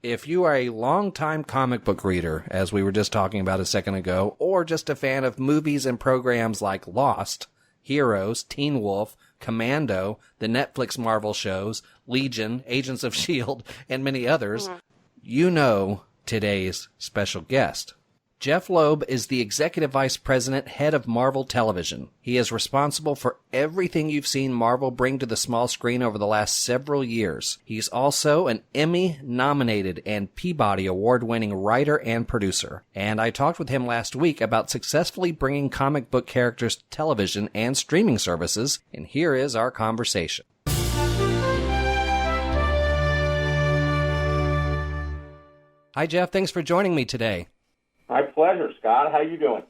If you are a longtime comic book reader, as we were just talking about a second ago, or just a fan of movies and programs like Lost, Heroes, Teen Wolf, Commando, the Netflix Marvel shows, Legion, Agents of S.H.I.E.L.D., and many others, you know today's special guest. Jeph Loeb is the Executive Vice President, Head of Marvel Television. He is responsible for everything you've seen Marvel bring to the small screen over the last several years. He's also an Emmy-nominated and Peabody Award-winning writer and producer. And I talked with him last week about successfully bringing comic book characters to television and streaming services, and here is our conversation. Hi, Jeph. Thanks for joining me today. My pleasure, Scott. How you doing?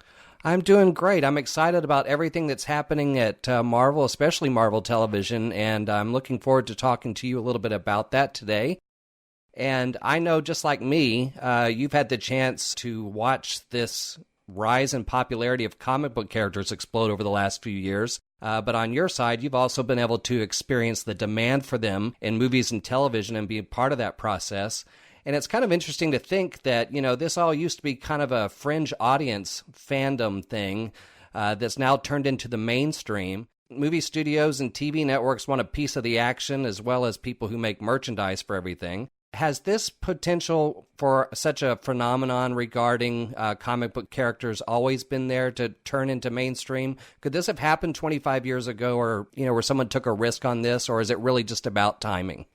I'm doing great. I'm excited about everything that's happening at Marvel, especially Marvel Television, and I'm looking forward to talking to you a little bit about that today. And I know, just like me, you've had the chance to watch this rise in popularity of comic book characters explode over the last few years. But on your side, you've also been able to experience the demand for them in movies and television and be part of that process. And it's kind of interesting to think that, you know, this all used to be kind of a fringe audience fandom thing that's now turned into the mainstream. Movie studios and TV networks want a piece of the action, as well as people who make merchandise for everything. Has this potential for such a phenomenon regarding comic book characters always been there to turn into mainstream? Could this have happened 25 years ago, or, you know, where someone took a risk on this, or is it really just about timing?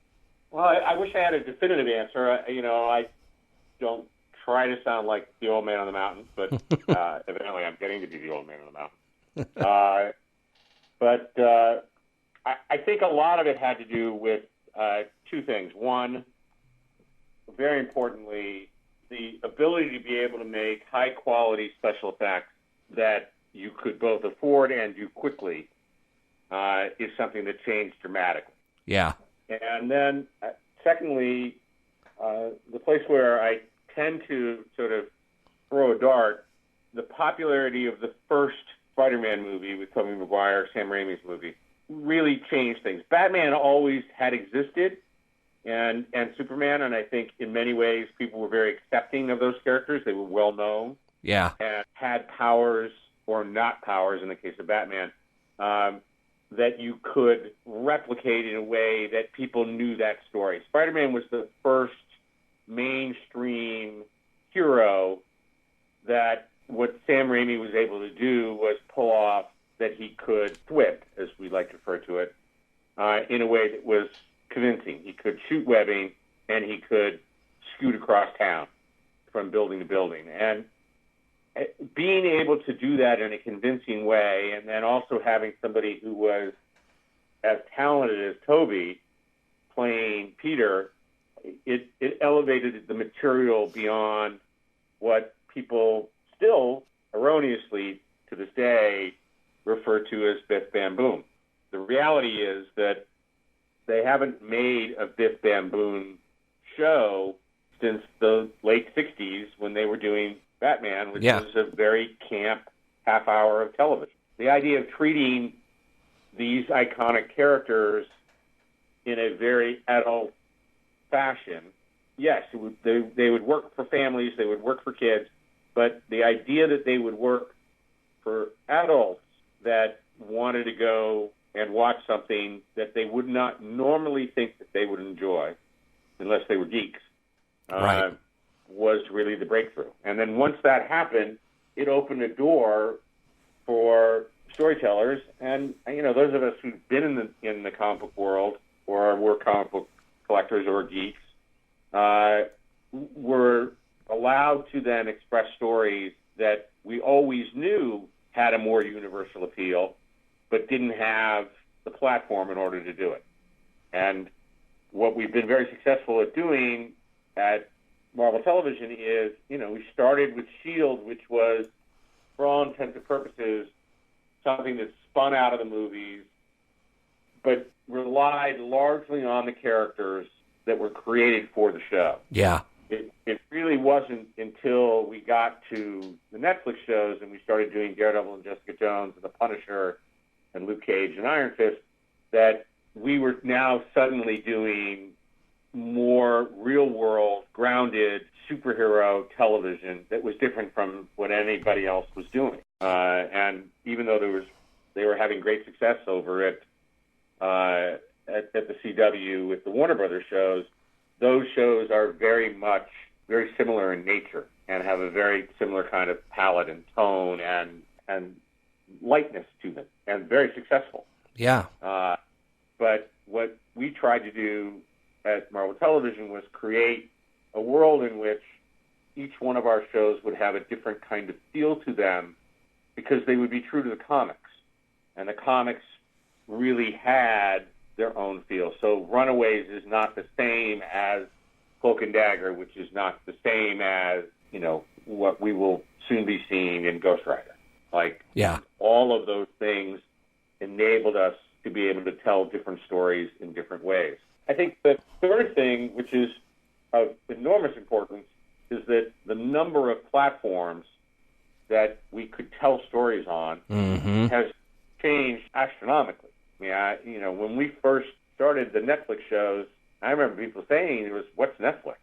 Well, I wish I had a definitive answer. I don't try to sound like the old man on the mountain, but evidently I'm getting to be the old man on the mountain. But I think a lot of it had to do with two things. One, very importantly, the ability to be able to make high-quality special effects that you could both afford and do quickly is something that changed dramatically. Yeah. And then, secondly, the place where I tend to sort of throw a dart, the popularity of the first Spider-Man movie with Tobey Maguire, Sam Raimi's movie, really changed things. Batman always had existed, and Superman, and I think in many ways people were very accepting of those characters. They were well known. Yeah. And had powers or not powers in the case of Batman. That you could replicate in a way that people knew that story. Spider-Man was the first mainstream hero that what Sam Raimi was able to do was pull off that he could whip, as we like to refer to it, in a way that was convincing. He could shoot webbing, and he could scoot across town from building to building. And being able to do that in a convincing way, and then also having somebody who was as talented as Toby playing Peter, it elevated the material beyond what people still erroneously to this day refer to as Biff Bam Boom. The reality is that they haven't made a Biff Bam Boom show since the late 60s when they were doing Batman, which was a very camp half hour of television. The idea of treating these iconic characters in a very adult fashion, yes, they would work for families, they would work for kids, but the idea that they would work for adults that wanted to go and watch something that they would not normally think that they would enjoy, unless they were geeks, right. Was really the breakthrough. And then once that happened, it opened a door for storytellers, and those of us who've been in the comic book world or were comic book collectors or geeks were allowed to then express stories that we always knew had a more universal appeal, but didn't have the platform in order to do it. And what we've been very successful at doing at Marvel Television is, we started with S.H.I.E.L.D., which was, for all intents and purposes, something that spun out of the movies, but relied largely on the characters that were created for the show. Yeah. It really wasn't until we got to the Netflix shows and we started doing Daredevil and Jessica Jones and The Punisher and Luke Cage and Iron Fist that we were now suddenly doing more real-world, ground grounded superhero television that was different from what anybody else was doing. And even though they were having great success over it at the CW with the Warner Brothers shows, those shows are very similar in nature and have a very similar kind of palette and tone and lightness to them, and very successful. Yeah. But what we tried to do at Marvel Television was create a world in which each one of our shows would have a different kind of feel to them, because they would be true to the comics. And the comics really had their own feel. So Runaways is not the same as Cloak and Dagger, which is not the same as, what we will soon be seeing in Ghost Rider. All of those things enabled us to be able to tell different stories in different ways. I think the third thing, which is of enormous importance, is that the number of platforms that we could tell stories on has changed astronomically. When we first started the Netflix shows, I remember people saying what's Netflix?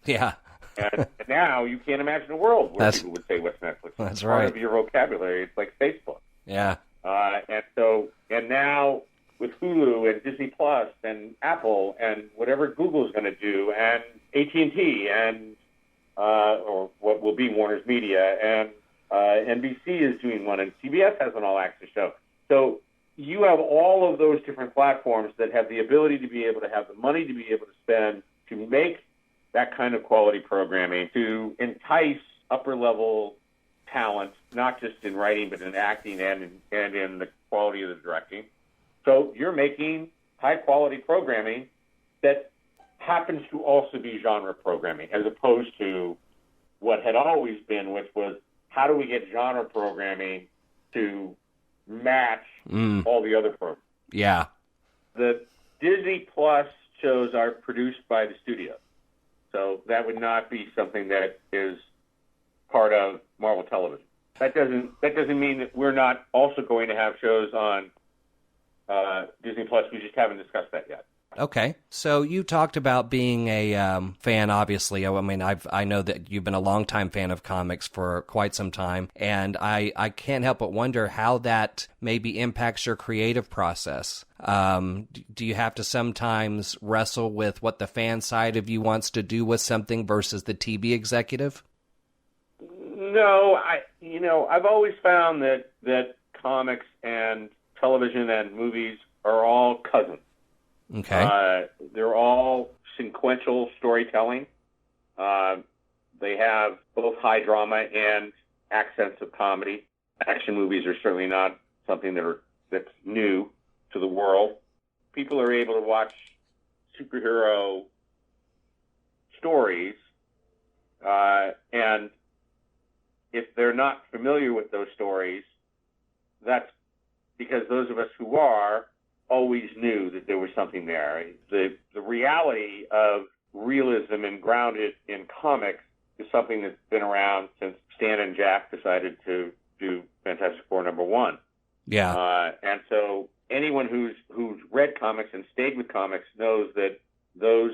Yeah. And now you can't imagine a world where people would say, what's Netflix? That's it's right. Part of your vocabulary. It's like Facebook. Yeah. And now with Hulu and Disney Plus and Apple and whatever Google's going to do, and AT&T and or what will be Warner's Media, and NBC is doing one, and CBS has an all-access show. So you have all of those different platforms that have the ability to be able to have the money to be able to spend to make that kind of quality programming, to entice upper-level talent, not just in writing, but in acting and in the quality of the directing. So you're making high-quality programming that happens to also be genre programming, as opposed to what had always been, which was, how do we get genre programming to match all the other programs? Yeah. The Disney Plus shows are produced by the studio. So that would not be something that is part of Marvel Television. That doesn't mean that we're not also going to have shows on Disney Plus. We just haven't discussed that yet. Okay. So you talked about being a fan, obviously. I mean, I know that you've been a longtime fan of comics for quite some time, and I can't help but wonder how that maybe impacts your creative process. Do you have to sometimes wrestle with what the fan side of you wants to do with something versus the TV executive? No, I've always found that comics and television and movies are all cousins. Okay. They're all sequential storytelling. They have both high drama and accents of comedy. Action movies are certainly not something that's new to the world. People are able to watch superhero stories, and if they're not familiar with those stories, that's because those of us who are always knew that there was something there. The reality of realism and grounded in comics is something that's been around since Stan and Jack decided to do Fantastic Four #1. Yeah. And so anyone who's read comics and stayed with comics knows that those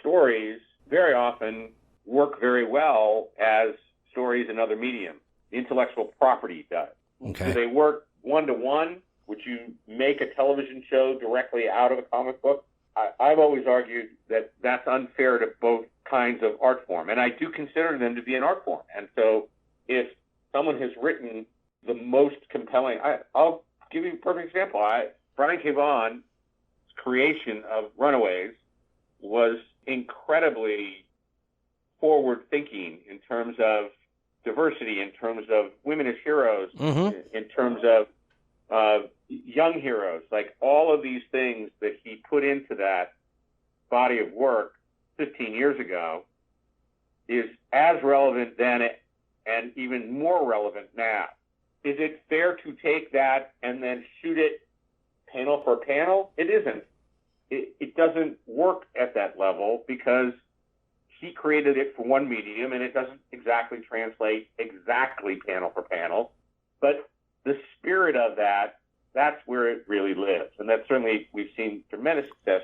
stories very often work very well as stories in other mediums. The intellectual property does. Okay. Do they work one-to-one? Would you make a television show directly out of a comic book? I've always argued that that's unfair to both kinds of art form, and I do consider them to be an art form. And so if someone has written the most compelling, I'll give you a perfect example. Brian K. Vaughan's creation of Runaways was incredibly forward-thinking in terms of diversity, in terms of women as heroes, in terms of young heroes, like all of these things that he put into that body of work 15 years ago is as relevant then and even more relevant now. Is it fair to take that and then shoot it panel for panel? It isn't. It doesn't work at that level because he created it for one medium and it doesn't exactly translate exactly panel for panel. But the spirit of that's where it really lives. And that's certainly, we've seen tremendous success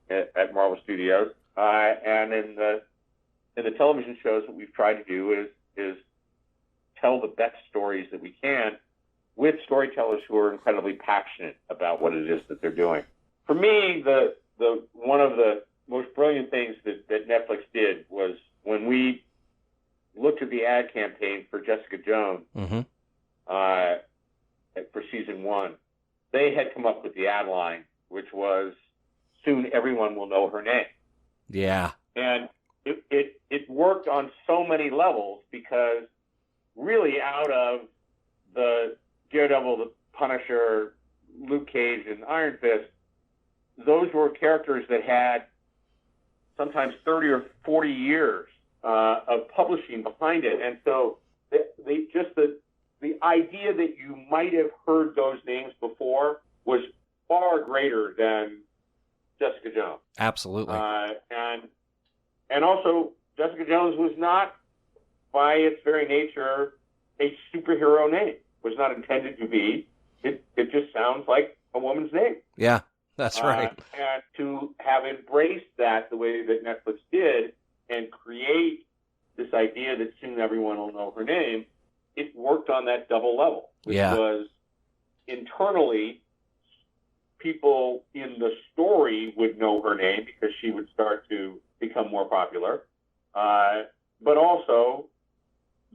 at Marvel Studios. And in the in the television shows, what we've tried to do is tell the best stories that we can with storytellers who are incredibly passionate about what it is that they're doing. For me, the one of the most brilliant things that Netflix did was when we looked at the ad campaign for Jessica Jones for season 1. They had come up with the ad line, which was, "Soon everyone will know her name." Yeah. And it worked on so many levels because really out of the Daredevil, the Punisher, Luke Cage, and Iron Fist, those were characters that had sometimes 30 or 40 years of publishing behind it. And so the idea that you might have heard those names before was far greater than Jessica Jones. Absolutely. And also, Jessica Jones was not, by its very nature, a superhero name. Was not intended to be. It just sounds like a woman's name. Yeah, that's right. And to have embraced that the way that Netflix did and create this idea that soon everyone will know her name, it worked on that double level, which was internally people in the story would know her name because she would start to become more popular. But also,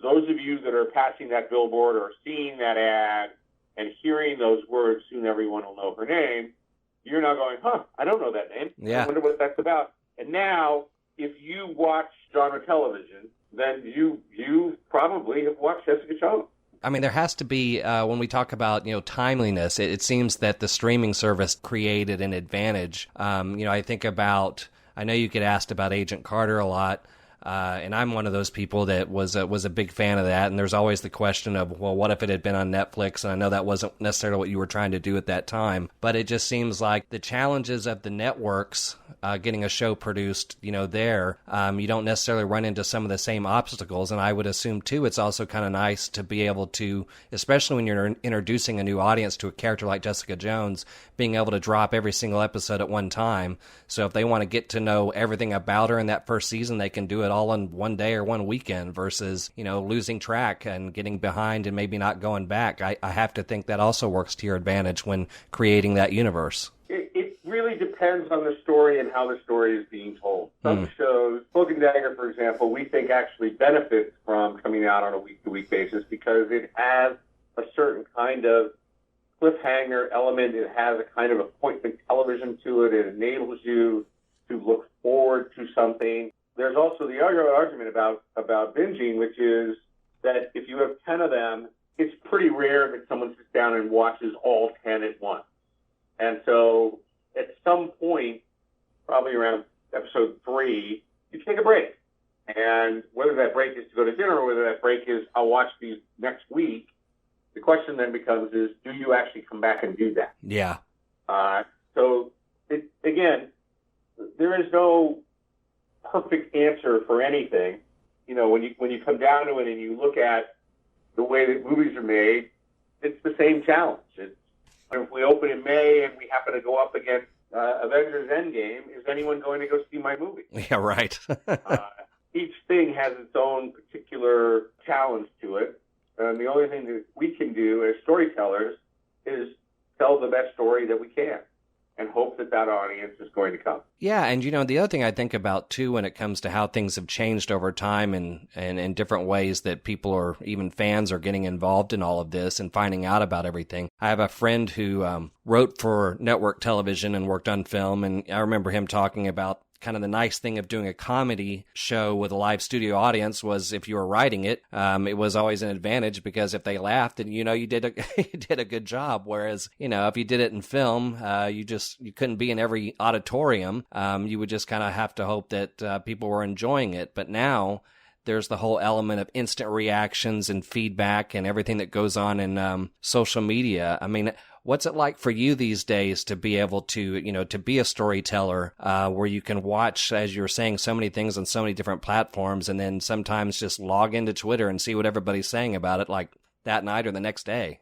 those of you that are passing that billboard or seeing that ad and hearing those words, "Soon everyone will know her name," you're now going, I don't know that name. Yeah. I wonder what that's about. And now, if you watch genre television, then you probably have watched Jessica Jones. I mean, there has to be, when we talk about, timeliness, it seems that the streaming service created an advantage. I think about, I know you get asked about Agent Carter a lot, and I'm one of those people that was a big fan of that. And there's always the question of, well, what if it had been on Netflix? And I know that wasn't necessarily what you were trying to do at that time, but it just seems like the challenges of the networks getting a show produced, there, you don't necessarily run into some of the same obstacles. And I would assume too, it's also kind of nice to be able to, especially when you're introducing a new audience to a character like Jessica Jones, being able to drop every single episode at one time. So if they want to get to know everything about her in that first season, they can do it all in one day or one weekend versus, losing track and getting behind and maybe not going back. I have to think that also works to your advantage when creating that universe. It really depends on the story and how the story is being told. Some shows, Cloak and Dagger, for example, we think actually benefits from coming out on a week-to-week basis because it has a certain kind of cliffhanger element. It has a kind of appointment television to it. It enables you to look forward to something. There's also the other argument about binging, which is that if you have 10 of them, it's pretty rare that someone sits down and watches all 10 at once. And so at some point, probably around episode 3, you take a break. And whether that break is to go to dinner or whether that break is, I'll watch these next week, the question then becomes is, do you actually come back and do that? Yeah. So, again, there is no perfect answer for anything. When you come down to it and you look at the way that movies are made, it's the same challenge. If we open in May and we happen to go up against Avengers Endgame, is anyone going to go see my movie? Yeah, right. Each thing has its own particular challenge to it. And the only thing that we can do as storytellers is tell the best story that we can and hope that audience is going to come. Yeah, and the other thing I think about too when it comes to how things have changed over time and in different ways that people or even fans are getting involved in all of this and finding out about everything. I have a friend who wrote for network television and worked on film, and I remember him talking about kind of the nice thing of doing a comedy show with a live studio audience was if you were writing it, it was always an advantage because if they laughed, then you did a good job. Whereas if you did it in film, you couldn't be in every auditorium. You would just kind of have to hope that people were enjoying it. But now there's the whole element of instant reactions and feedback and everything that goes on in social media. I mean, what's it like for you these days to be able to, to be a storyteller where you can watch, as you were saying, so many things on so many different platforms and then sometimes just log into Twitter and see what everybody's saying about it like that night or the next day?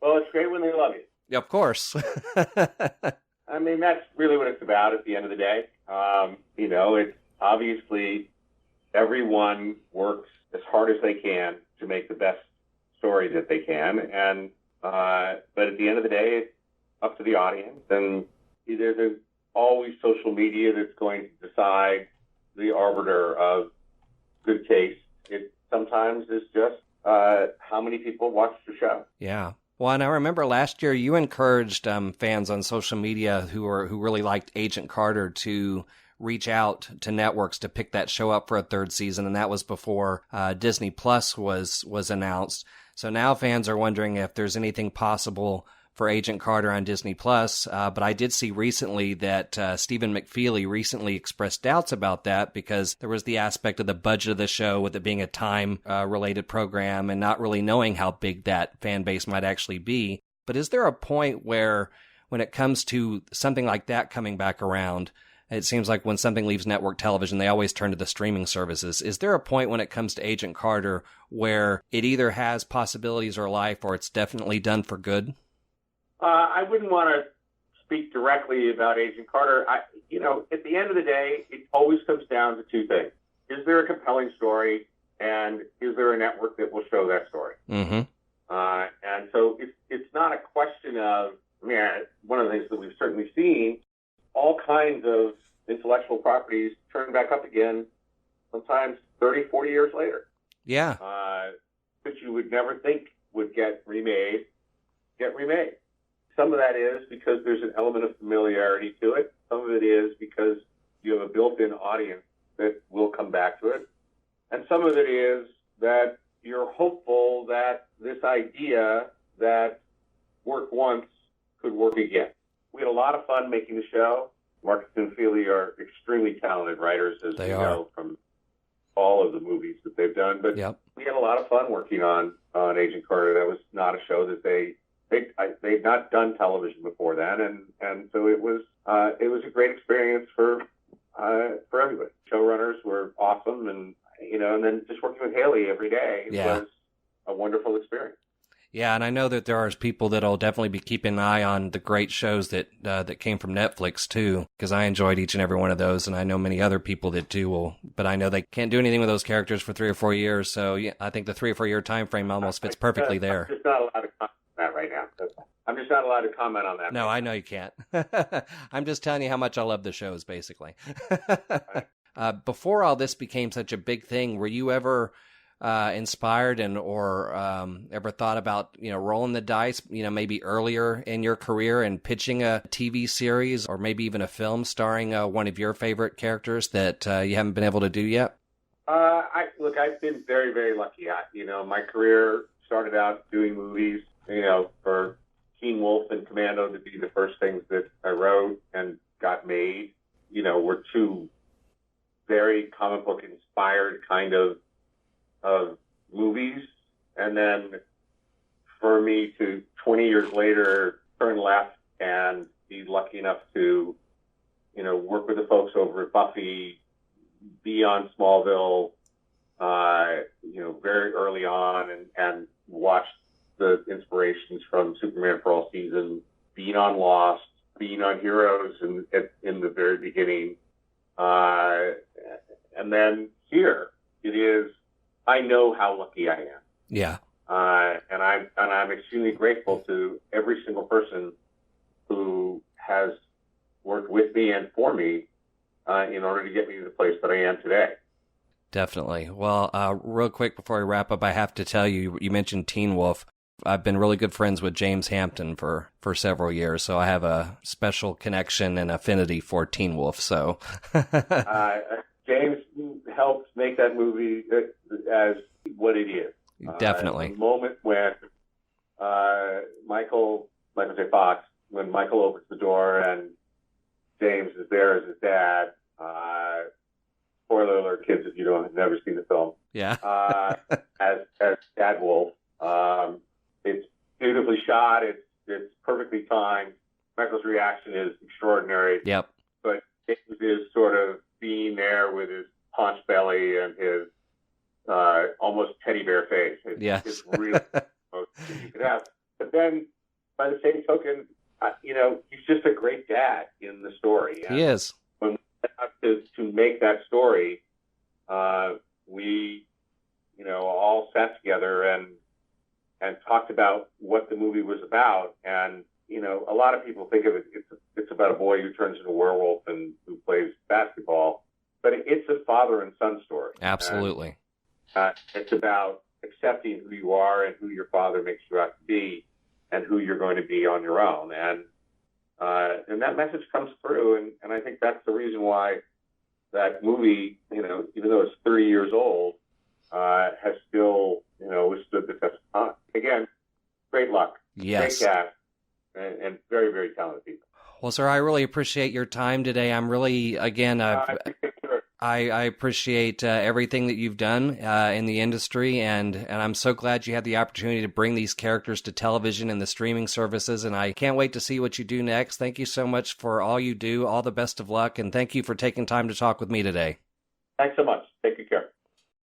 Well, it's great when they love you. Yeah, of course. I mean, that's really what it's about at the end of the day. It's obviously everyone works as hard as they can to make the best story that they can. And but at the end of the day, it's up to the audience. And there's always social media that's going to decide the arbiter of good taste. It sometimes is just how many people watch the show. Yeah. Well, and I remember last year you encouraged fans on social media who really liked Agent Carter to reach out to networks to pick that show up for a third season, and that was before Disney Plus was announced. So now fans are wondering if there's anything possible for Agent Carter on Disney Plus. But I did see recently that Stephen McFeely recently expressed doubts about that because there was the aspect of the budget of the show with it being a time-related program and not really knowing how big that fan base might actually be. But is there a point where, when it comes to something like that coming back around, it seems like when something leaves network television, they always turn to the streaming services. Is there a point when it comes to Agent Carter where it either has possibilities or life, or it's definitely done for good? I wouldn't want to speak directly about Agent Carter. At the end of the day, it always comes down to two things. Is there a compelling story, and is there a network that will show that story? Mm-hmm. And so it's not a question of, one of the things that we've certainly seen, all kinds of intellectual properties turn back up again, sometimes 30, 40 years later. Yeah. That you would never think would get remade. Some of that is because there's an element of familiarity to it. Some of it is because you have a built-in audience that will come back to it. And some of it is that you're hopeful that this idea that worked once could work again. We had a lot of fun making the show. Marcus and Feely are extremely talented writers, as we know from all of the movies that they've done. But we had a lot of fun working on Agent Carter. That was not a show that they'd not done television before then, and so it was a great experience for everybody. Showrunners were awesome, and then just working with Haley every day was a wonderful experience. Yeah, and I know that there are people that'll definitely be keeping an eye on the great shows that came from Netflix too, because I enjoyed each and every one of those, and I know many other people that do. But I know they can't do anything with those characters for 3 or 4 years, so yeah, I think the 3 or 4 year time frame almost fits perfectly there. I'm just not allowed to comment on that right now. I'm just not allowed to comment on that. No, I know you can't. I'm just telling you how much I love the shows, basically. Before all this became such a big thing, were you ever inspired or ever thought about rolling the dice maybe earlier in your career and pitching a TV series or maybe even a film starring one of your favorite characters that you haven't been able to do yet? I've been very, very lucky. My career started out doing movies, for Teen Wolf and Commando to be the first things that I wrote and got made, were two very comic book inspired kind of movies. And then for me to 20 years later turn left and be lucky enough to, work with the folks over at Buffy, be on Smallville, very early on and watch the inspirations from Superman for All Seasons, being on Lost, being on Heroes in the very beginning. And then here it is, I know how lucky I am. Yeah. And I'm extremely grateful to every single person who has worked with me and for me in order to get me to the place that I am today. Definitely. Well, real quick before we wrap up, I have to tell you, you mentioned Teen Wolf. I've been really good friends with James Hampton for several years, so I have a special connection and affinity for Teen Wolf. So James helped make that movie as what it is. Definitely. The moment when Michael J. Fox, when Michael opens the door and James is there as his dad. Spoiler alert, kids, if you have never seen the film. Yeah. As Dad Wolf. It's beautifully shot. It's perfectly timed. Michael's reaction is extraordinary. Yep. But James is sort of being there with his paunch belly and his almost teddy bear face. It's really the most you could have. But then, by the same token, he's just a great dad in the story. He is. When we set out to make that story, we, all sat together and talked about what the movie was about. And, a lot of people think of it, it's about a boy who turns into a werewolf and who plays basketball, but it's a father and son story. Absolutely. And, it's about accepting who you are and who your father makes you out to be and who you're going to be on your own. And that message comes through. And I think that's the reason why that movie, even though it's 30 years old, has still, withstood the test of time. Again, great luck. Yes. Great cast and very, very talented people. Well, sir, I really appreciate your time today. I'm really, again, I appreciate everything that you've done in the industry, and I'm so glad you had the opportunity to bring these characters to television and the streaming services, and I can't wait to see what you do next. Thank you so much for all you do. All the best of luck, and thank you for taking time to talk with me today. Thanks so much. Take good care.